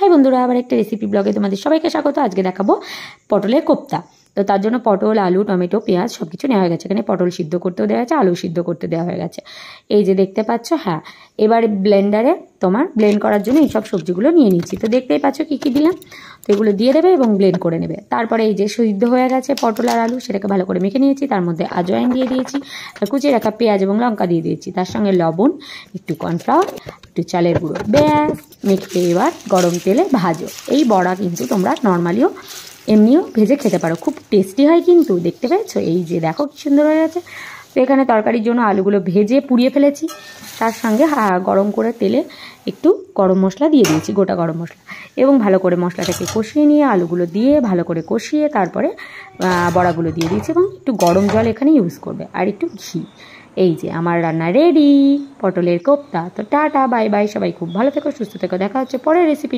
High বন্ধুরা, আবার একটা রেসিপি ব্লগে তোমাদের সবাইকে স্বাগত। আজকে দেখাবো পটলের কোপ্তা। তো তার জন্য পটল, আলু, টমেটো, পেঁয়াজ সব কিছু নেওয়া হয়ে গেছে। এখানে পটল সিদ্ধ করতেও দেওয়া হয়েছে, আলু সিদ্ধ করতে দেওয়া হয়ে গেছে। এই যে দেখতে পাচ্ছ, হ্যাঁ, এবারে ব্লেন্ডারে তোমার ব্লেন্ড করার জন্য এই সব সবজিগুলো নিয়ে নিচ্ছি। তো দেখতেই পাচ্ছ কী কী দিলাম। তো এগুলো দিয়ে দেবে এবং ব্লেন্ড করে নেবে। তারপরে এই যে সিদ্ধ হয়ে গেছে পটল আর আলু, সেটাকে ভালো করে মেখে নিয়েছি। তার মধ্যে আজওয়াইন দিয়ে দিয়েছি, কুচিয়ে রাখা পেঁয়াজ এবং লঙ্কা দিয়ে দিয়েছি। তার সঙ্গে লবণ, একটু কর্নফ্লাওয়ার, একটু চালের গুঁড়ো, ব্যাস মেখে এবার গরম তেলে ভাজো। এই বড়া কিন্তু তোমরা নর্মালিও এমনিও ভেজে খেতে পারো, খুব টেস্টি হয় কিন্তু। দেখতে পেয়েছো, এই যে দেখো কি সুন্দর হয়ে গেছে। তো এখানে তরকারির জন্য আলুগুলো ভেজে পুড়িয়ে ফেলেছি। তার সঙ্গে গরম করে তেলে একটু গরম মশলা দিয়ে দিয়েছি, গোটা গরম মশলা, এবং ভালো করে মশলাটাকে কষিয়ে নিয়ে আলুগুলো দিয়ে ভালো করে কষিয়ে তারপরে বড়াগুলো দিয়ে দিয়েছি এবং একটু গরম জল এখানে ইউজ করবে আর একটু ঘি। এই যে আমার রান্না রেডি, পটলের কোপ্তা। তো টাটা, বাই বাই, সবাই খুব ভালো থেকো, সুস্থ থেকো। দেখা হচ্ছে পরের রেসিপি।